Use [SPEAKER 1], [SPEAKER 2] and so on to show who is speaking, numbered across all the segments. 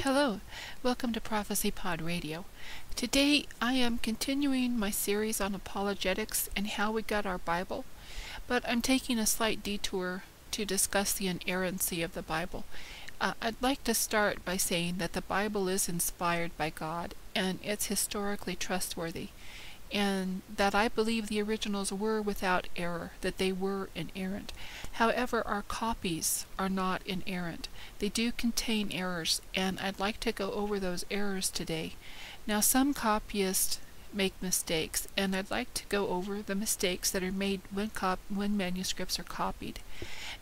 [SPEAKER 1] Hello, welcome to Prophecy Pod Radio. Today I am continuing my series on apologetics and how we got our Bible, but I'm taking a slight detour to discuss the inerrancy of the Bible. I'd like to start by saying that the Bible is inspired by God and it's historically trustworthy, and that I believe the originals were without error, that they were inerrant. However, our copies are not inerrant. They do contain errors, and I'd like to go over those errors today. Now, some copyists make mistakes, and I'd like to go over the mistakes that are made when manuscripts are copied.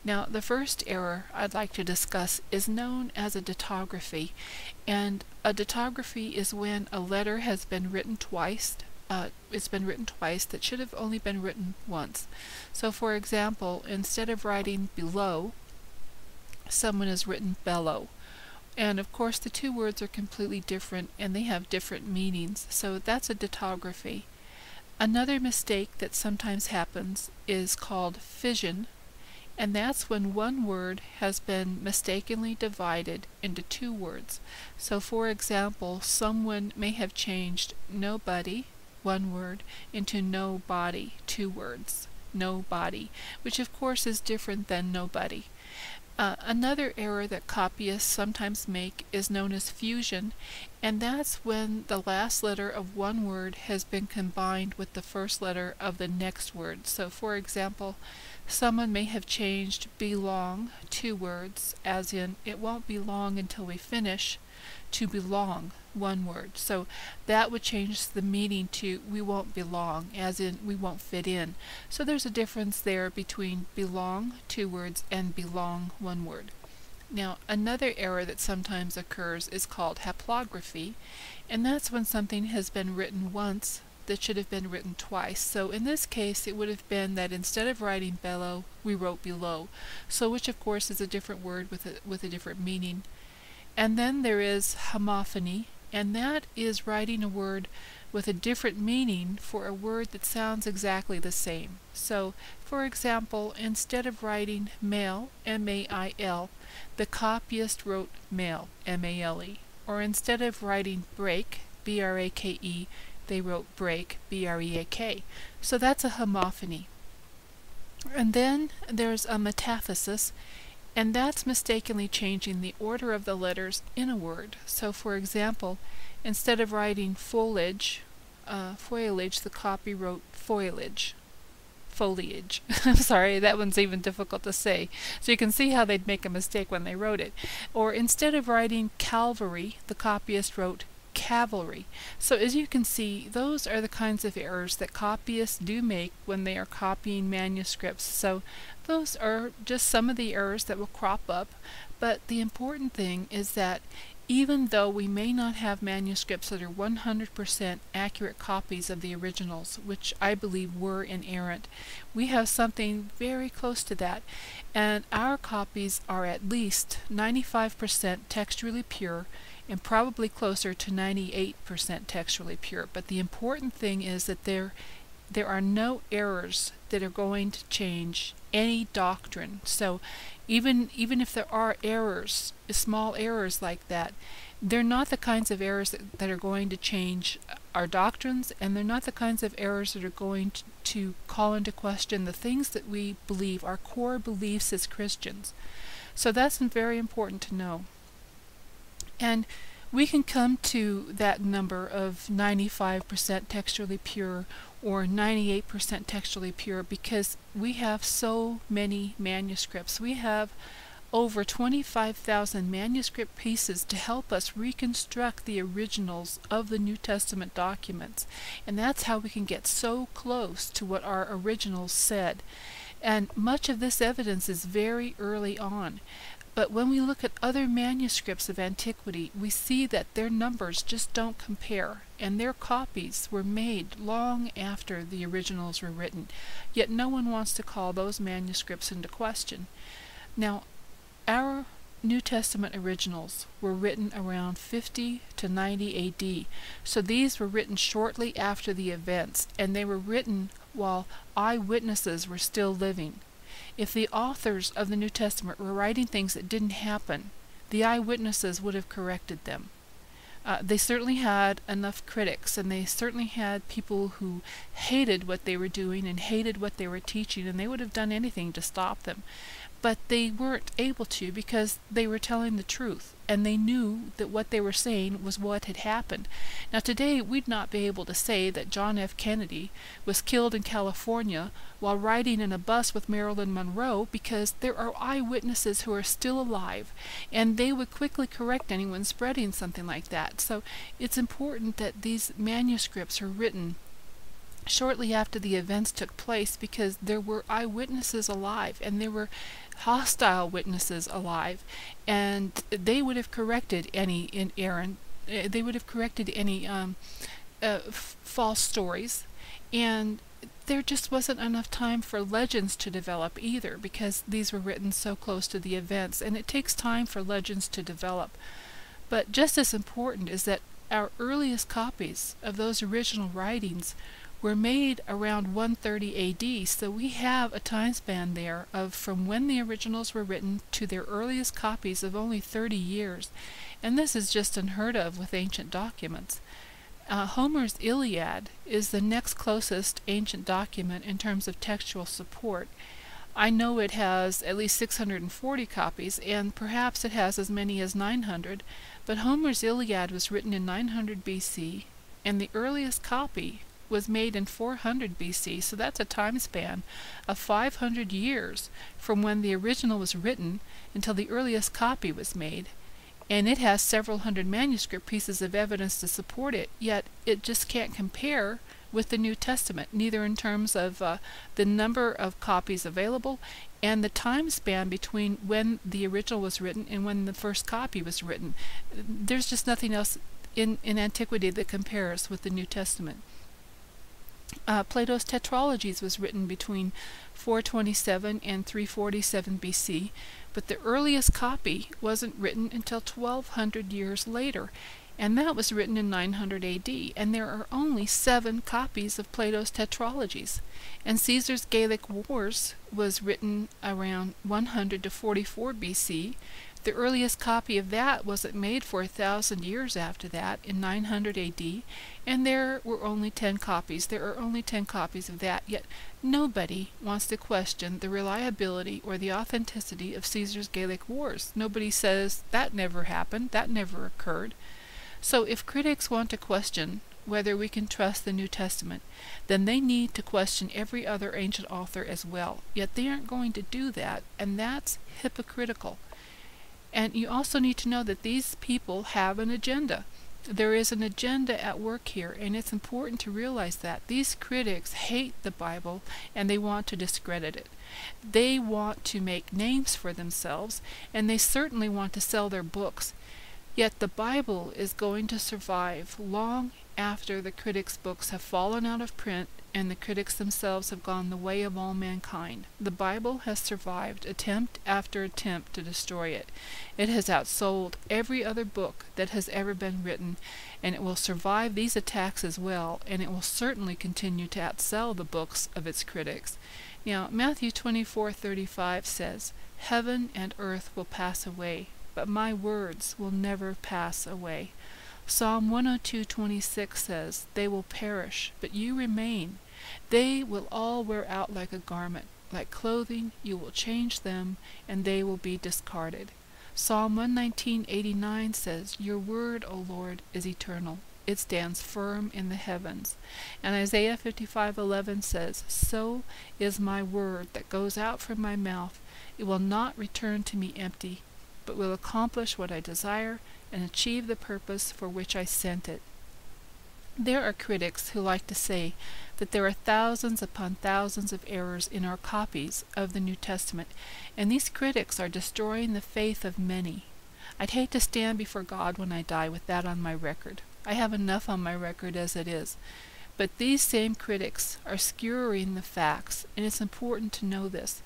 [SPEAKER 1] Now, the first error I'd like to discuss is known as a dautography, and a dautography is when a letter has been written twice. It's been written twice that should have only been written once. So, for example, instead of writing below, someone has written bellow. And of course the two words are completely different and they have different meanings, so that's a dautography. Another mistake that sometimes happens is called fission, and that's when one word has been mistakenly divided into two words. So for example, someone may have changed nobody, one word, into no body, two words, no body, which of course is different than nobody. Another error that copyists sometimes make is known as fusion, and that's when the last letter of one word has been combined with the first letter of the next word. So for example, someone may have changed belong, two words, as in it won't be long until we finish, to belong, one word. So that would change the meaning to we won't belong, as in we won't fit in. So there's a difference there between belong, two words, and belong, one word. Now, another error that sometimes occurs is called haplography, and that's when something has been written once that should have been written twice. So in this case, it would have been that instead of writing bellow, we wrote below. So which of course is a different word with a different meaning. And then there is homophony, and that is writing a word with a different meaning for a word that sounds exactly the same. So, for example, instead of writing male, M-A-I-L, the copyist wrote male, M-A-L-E. Or instead of writing break, B-R-A-K-E, they wrote break, B-R-E-A-K. So that's a homophony. And then there's a metathesis, and that's mistakenly changing the order of the letters in a word. So for example, instead of writing foliage, the copy wrote foliage. I'm sorry, that one's even difficult to say. So you can see how they'd make a mistake when they wrote it. Or instead of writing Calvary, the copyist wrote cavalry. So as you can see, those are the kinds of errors that copyists do make when they are copying manuscripts. So those are just some of the errors that will crop up, but the important thing is that even though we may not have manuscripts that are 100% accurate copies of the originals, which I believe were inerrant, we have something very close to that, and our copies are at least 95% textually pure and probably closer to 98% textually pure. But the important thing is that there are no errors that are going to change any doctrine. So even if there are errors, small errors like that, they're not the kinds of errors that are going to change our doctrines, and they're not the kinds of errors that are going to call into question the things that we believe, our core beliefs as Christians. So that's very important to know. And we can come to that number of 95% textually pure or 98% textually pure because we have so many manuscripts. We have over 25,000 manuscript pieces to help us reconstruct the originals of the New Testament documents. And that's how we can get so close to what our originals said. And much of this evidence is very early on. But when we look at other manuscripts of antiquity, we see that their numbers just don't compare, and their copies were made long after the originals were written, yet no one wants to call those manuscripts into question. Now, our New Testament originals were written around 50 to 90 AD, so these were written shortly after the events, and they were written while eyewitnesses were still living. If the authors of the New Testament were writing things that didn't happen, the eyewitnesses would have corrected them. They certainly had enough critics, and they certainly had people who hated what they were doing and hated what they were teaching, and they would have done anything to stop them. But they weren't able to, because they were telling the truth, and they knew that what they were saying was what had happened. Now today we'd not be able to say that John F. Kennedy was killed in California while riding in a bus with Marilyn Monroe, because there are eyewitnesses who are still alive, and they would quickly correct anyone spreading something like that. So it's important that these manuscripts are written shortly after the events took place, because there were eyewitnesses alive, and there were hostile witnesses alive, and they would have corrected any they would have corrected any false stories, and there just wasn't enough time for legends to develop either, because these were written so close to the events, and it takes time for legends to develop. But just as important is that our earliest copies of those original writings were made around 130 AD, so we have a time span there of from when the originals were written to their earliest copies of only 30 years. And this is just unheard of with ancient documents. Homer's Iliad is the next closest ancient document in terms of textual support. I know it has at least 640 copies, and perhaps it has as many as 900, but Homer's Iliad was written in 900 BC, and the earliest copy was made in 400 BC, so that's a time span of 500 years from when the original was written until the earliest copy was made. And it has several hundred manuscript pieces of evidence to support it, yet it just can't compare with the New Testament, neither in terms of the number of copies available and the time span between when the original was written and when the first copy was written. There's just nothing else in antiquity that compares with the New Testament. Plato's Tetralogies was written between 427 and 347 BC, but the earliest copy wasn't written until 1200 years later, and that was written in 900 AD, and there are only 7 copies of Plato's Tetralogies. And Caesar's Gallic Wars was written around 100 to 44 BC. The earliest copy of that wasn't made for 1,000 years after that, in 900 AD, and there were only 10 copies. There are only 10 copies of that, yet nobody wants to question the reliability or the authenticity of Caesar's Gallic Wars. Nobody says that never happened, that never occurred. So if critics want to question whether we can trust the New Testament, then they need to question every other ancient author as well. Yet they aren't going to do that, and that's hypocritical. And you also need to know that these people have an agenda. There is an agenda at work here, and it's important to realize that. These critics hate the Bible, and they want to discredit it. They want to make names for themselves, and they certainly want to sell their books. Yet the Bible is going to survive long after the critics' books have fallen out of print and the critics themselves have gone the way of all mankind. The Bible has survived attempt after attempt to destroy it. It has outsold every other book that has ever been written, and it will survive these attacks as well, and it will certainly continue to outsell the books of its critics. Now, Matthew 24:35 says, "Heaven and earth will pass away, but my words will never pass away." Psalm 102:26 says, "They will perish, but you remain. They will all wear out like a garment. Like clothing, you will change them, and they will be discarded." Psalm 119:89 says, "Your word, O Lord, is eternal. It stands firm in the heavens." And Isaiah 55:11 says, "So is my word that goes out from my mouth. It will not return to me empty, but will accomplish what I desire and achieve the purpose for which I sent it." There are critics who like to say that there are thousands upon thousands of errors in our copies of the New Testament, and these critics are destroying the faith of many. I'd hate to stand before God when I die with that on my record. I have enough on my record as it is. But these same critics are skewering the facts, and it's important to know this.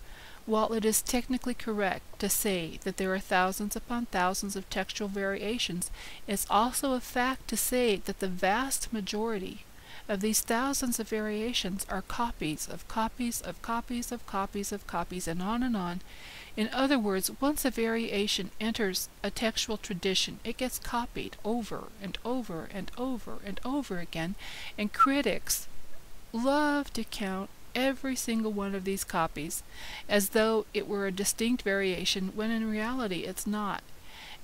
[SPEAKER 1] While it is technically correct to say that there are thousands upon thousands of textual variations, it's also a fact to say that the vast majority of these thousands of variations are copies of copies of copies of copies of copies, and on, In other words, once a variation enters a textual tradition, it gets copied over and over and over and over again, and critics love to count every single one of these copies as though it were a distinct variation, when in reality it's not.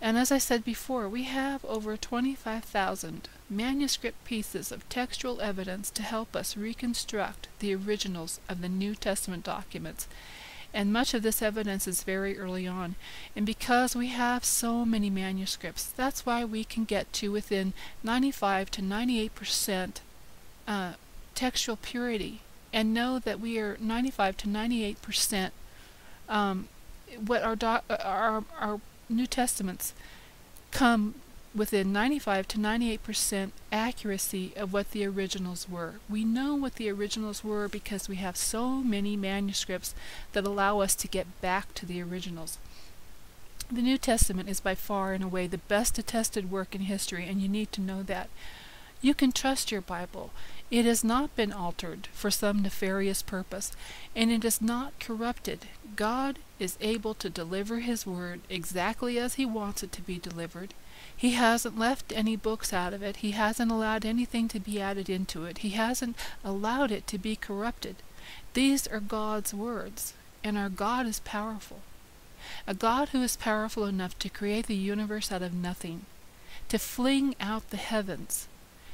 [SPEAKER 1] And as I said before, we have over 25,000 manuscript pieces of textual evidence to help us reconstruct the originals of the New Testament documents. And much of this evidence is very early on. And because we have so many manuscripts, that's why we can get to within 95 to 98% textual purity, and know that we are 95 to 98% what our New Testaments come within 95 to 98% accuracy of what the originals were. We know what the originals were because we have so many manuscripts that allow us to get back to the originals. The New Testament is by far and away the best attested work in history, and you need to know that. You can trust your Bible. It has not been altered for some nefarious purpose, and it is not corrupted. God is able to deliver His Word exactly as He wants it to be delivered. He hasn't left any books out of it. He hasn't allowed anything to be added into it. He hasn't allowed it to be corrupted. These are God's words, and our God is powerful. A God who is powerful enough to create the universe out of nothing, to fling out the heavens,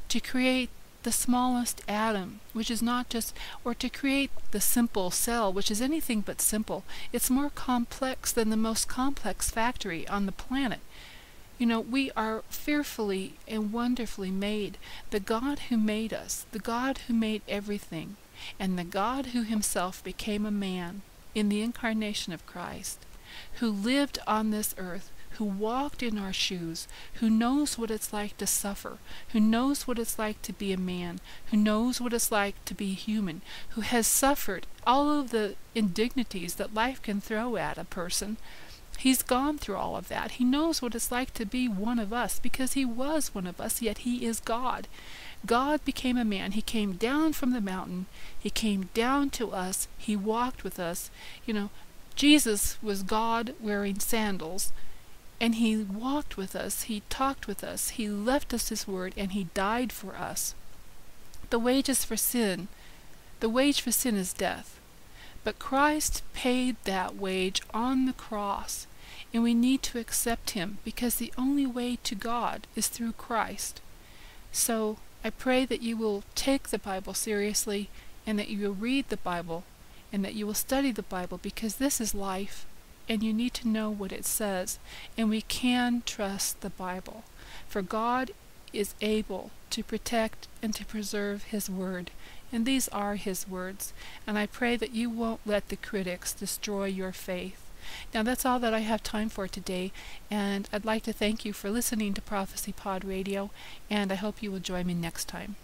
[SPEAKER 1] to create the smallest atom, which is not just, or to create the simple cell, which is anything but simple. It's more complex than the most complex factory on the planet. You know, we are fearfully and wonderfully made. The God who made us, the God who made everything, and the God who Himself became a man in the incarnation of Christ, who lived on this earth, who walked in our shoes, who knows what it's like to suffer, who knows what it's like to be a man, who knows what it's like to be human, who has suffered all of the indignities that life can throw at a person. He's gone through all of that. He knows what it's like to be one of us, because He was one of us, yet He is God. God became a man. He came down from the mountain. He came down to us. He walked with us. You know, Jesus was God wearing sandals, and He walked with us. He talked with us. He left us His Word, and He died for us. The wage for sin is death. But Christ paid that wage on the cross, and we need to accept Him, because the only way to God is through Christ. So I pray that you will take the Bible seriously, and that you will read the Bible, and that you will study the Bible, because this is life, and you need to know what it says, and we can trust the Bible, for God is able to protect and to preserve His Word, and these are His words, and I pray that you won't let the critics destroy your faith. Now that's all that I have time for today, and I'd like to thank you for listening to Prophecy Pod Radio, and I hope you will join me next time.